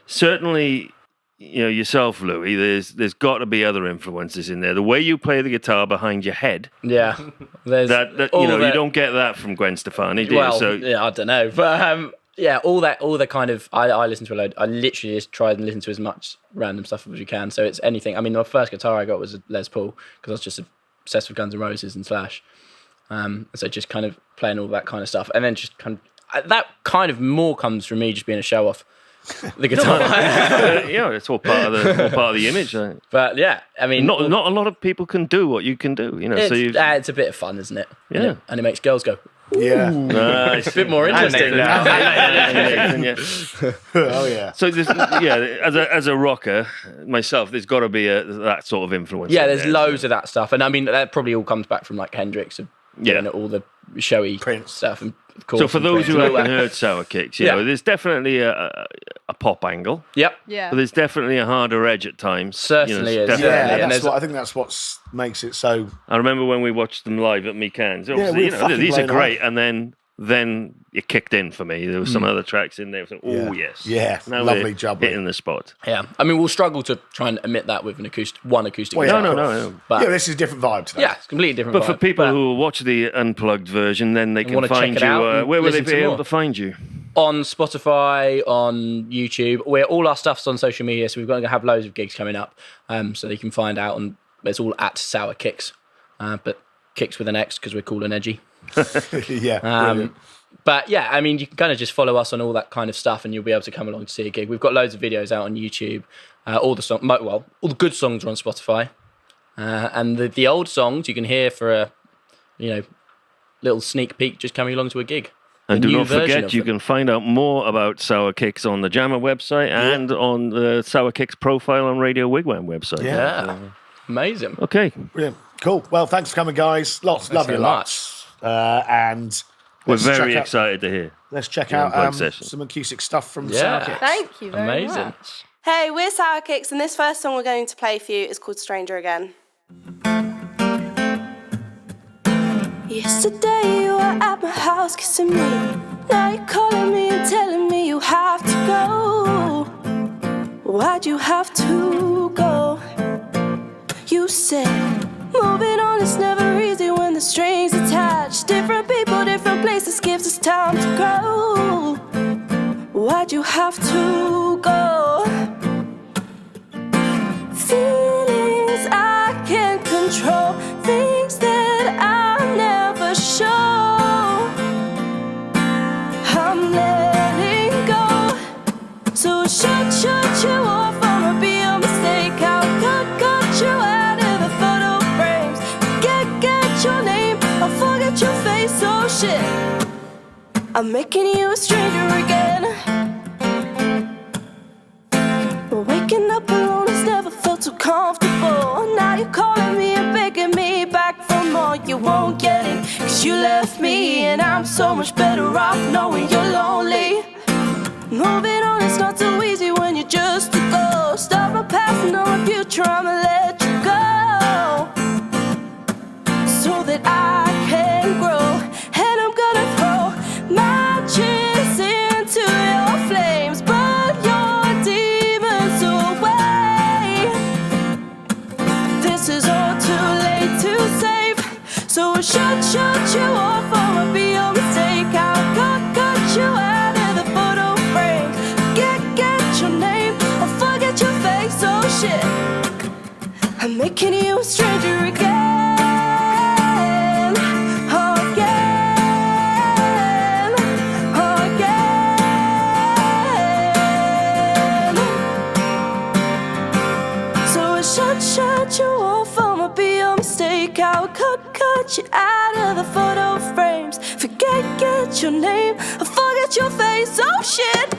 certainly, yourself, Louis, there's got to be other influences in there. The way you play the guitar behind your head. Yeah. There's you don't get that from Gwen Stefani, do you? So, I don't know. But all the kind of, I listen to a load. I literally just try and listen to as much random stuff as you can. So it's anything. I mean, my first guitar I got was a Les Paul because I was just obsessed with Guns N' Roses and Slash. So just kind of playing all that kind of stuff. And then just kind of, that kind of more comes from me just being a show off. The guitar, it's all part of the image. But yeah, I mean, not a lot of people can do what you can do. It's a bit of fun, isn't it? Yeah, and it makes girls go. Yeah, it's a bit more interesting now. Oh yeah. So as a rocker myself, there's got to be that sort of influence. Yeah, there's loads of that stuff, and I mean that probably all comes back from like Hendrix of doing all the showy Prince stuff. And of course, so for those who haven't heard Sour Kix, there's definitely a pop angle. Yep. Yeah. But there's definitely a harder edge at times. Certainly is. I think that's what makes it so. I remember when we watched them live at MiCannes. Obviously, these are great, and then it kicked in for me. There were some other tracks in there. Yes. Yeah, now lovely job. Hitting the spot. Yeah. I mean, we'll struggle to try and emit that with one acoustic. No. But this is a different vibe today. Yeah, it's completely different. But for people who will watch the unplugged version, then they can find you. Where will they be able to find you? On Spotify, on YouTube, all our stuff's on social media, so we're going to have loads of gigs coming up, so they can find out, and it's all at Sour Kix, but Kicks with an X because we're cool and edgy. Yeah. But yeah, I mean, you can kind of just follow us on all that kind of stuff, and you'll be able to come along to see a gig. We've got loads of videos out on YouTube. All the good songs are on Spotify, and the old songs you can hear for a little sneak peek just coming along to a gig. And do not forget, you can find out more about Sour Kix on the Jamma website and on the Sour Kix profile on Radio Wigwam website. Yeah. Amazing. Okay. Brilliant. Cool. Well, thanks for coming, guys. Love you lots. And we're very excited to hear. Let's check out some acoustic stuff from Sour Kix. Thank you very much. Hey, we're Sour Kix, and this first song we're going to play for you is called Stranger Again. Yesterday you were at my house kissing me. Now you're calling me and telling me you have to go. Why'd you have to go? You said moving on is never easy when the strings attached. Different people, different places gives us time to grow. Why'd you have to go? Feelings I can't control, things that I never show. I'm letting go. So shut you off, I'ma be a mistake. I'll cut you out of the photo frames. Get your name, I'll forget your face. Oh shit, I'm making you a stranger again. Waking up alone has never felt too comfortable. Now you're calling me and begging me back for more. You won't get it, cause you left me, and I'm so much better off knowing you're lonely. Moving on is not so easy when you're just a ghost. Stop my past and know my future, I'ma let you go, so that I can grow. And I'm gonna throw my chance into your flames, but your demons away. This is all too late to save. So shut you off, I'ma be your mistake. I'll cut you out of the photo frames. Get your name, I'll forget your face. Oh shit, I'm making you a stranger again. cut you out of the photo frames. Get your name, forget your face, oh shit.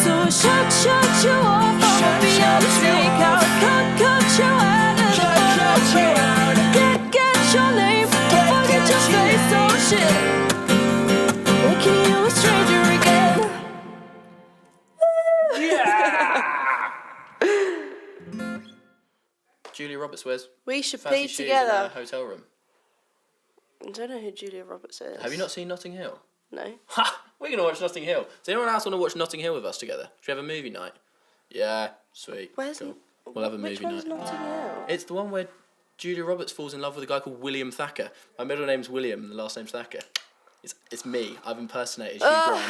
So shut you off, I'll be on the snake out. Cut you out of the photo frames. Get your name, forget your face, oh shit. Making you a stranger again. Julia Roberts wears We should fancy plead shoes in together. a hotel room. I don't know who Julia Roberts is. Have you not seen Notting Hill? No. Ha! We're going to watch Notting Hill. Does anyone else want to watch Notting Hill with us together? Should we have a movie night? Yeah, sweet. Where's cool. We'll have a Which movie one's night. Notting Hill? It's the one where Julia Roberts falls in love with a guy called William Thacker. My middle name's William and the last name's Thacker. It's me. I've impersonated Hugh Grant.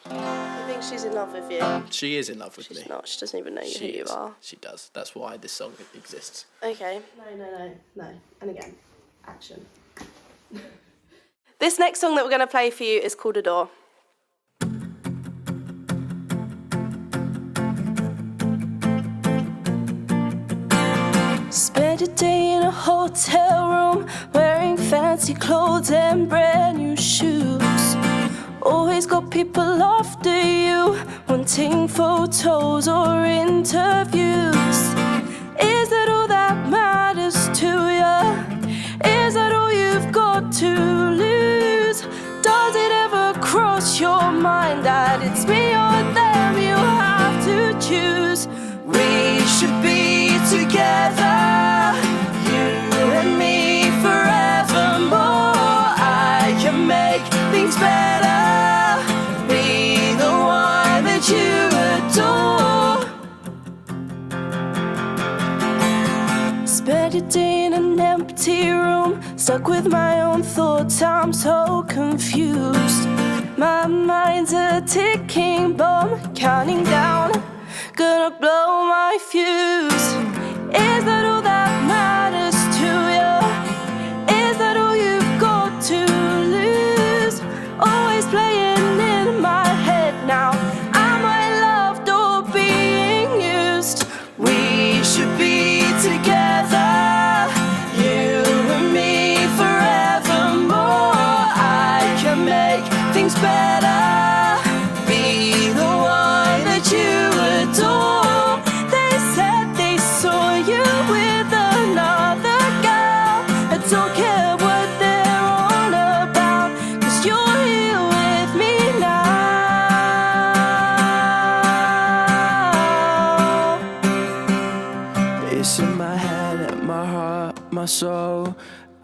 I think she's in love with you. She is in love with She's me. not. She doesn't even know who She you is. are. She does. That's why this song exists. Okay. No. And again. Action. This next song that we're going to play for you is called Adore. Spend a day in a hotel room, wearing fancy clothes and brand new shoes. Always got people after you, wanting photos or interviews. Is that all that matters to you? Is that all you've got to lose? Does it ever cross your mind that it's me or them you have to choose? We should be together, you and me forevermore. I can make things better, be the one that you adore. Spend a day in an empty room, stuck with my own thoughts, I'm so confused. My mind's a ticking bomb, counting down, gonna blow my fuse. Is that all that matters to you? Is that all you've got to lose? Always playing in my head now, am I loved or being used? We should be together, you and me forevermore. I can make things better, be the one that you adore. They said they saw you with another girl. I don't care what they're on about, 'cause you're here with me now. It's in my head, my heart, my soul.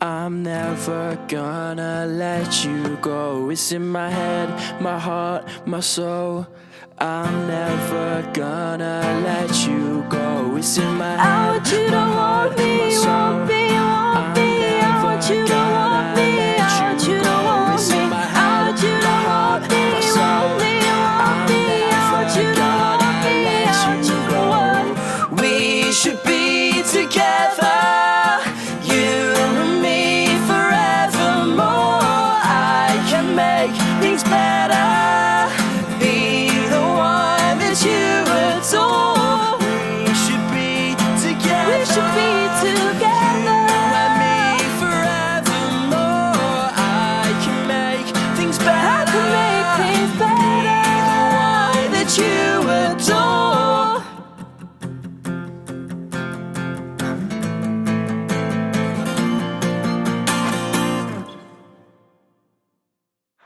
I'm never gonna let you go. It's in my head, my heart, my soul. I'm never gonna let you go. It's in my head, I want you to want me, want me, want me. I want you to want me, I want you to want me. I want you to want me, want me, want me. I want you to want me, I want you to want me. We should be together, you and me forevermore. I can make things better, be the one that you adore. We should be together, we should be together, you and me forevermore. I can make things better, I can make things better, be the one that you adore.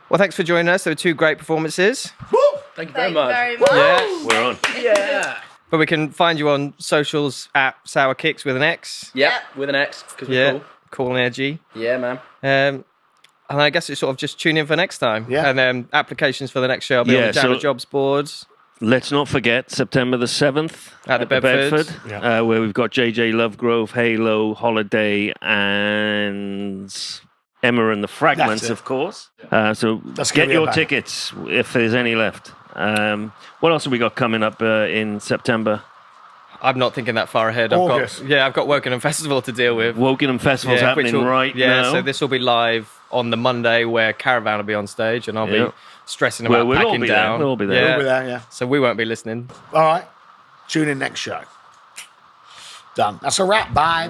Well, thanks for joining us. There were two great performances. Thank you very much. Yeah. We're on. Yeah. But we can find you on socials at Sour Kix with an X. Yeah, with an X, because we're Yeah. cool. Cool and edgy. Yeah, man. And I guess it's sort of just tune in for next time. Yeah. And applications for the next show will be on Yeah, the Jamma so- Jobs boards. Let's not forget September the 7th At the Bedford. Yeah. where we've got JJ Lovegrove, Halo, Holiday, and AMiR and the Fragments, That's it. of course. So That's get gonna be a your bang. tickets if there's any left. What else have we got coming up in September? I'm not thinking that far ahead. August. I've got Wokingham Festival to deal with. Wokingham Festival's happening right now. So this will be live on the Monday where Caravan will be on stage and I'll be stressing about we'll all packing be down. there. We'll be there. We'll be there, yeah. So we won't be listening. All right. Tune in next show. Done. That's a wrap. Bye.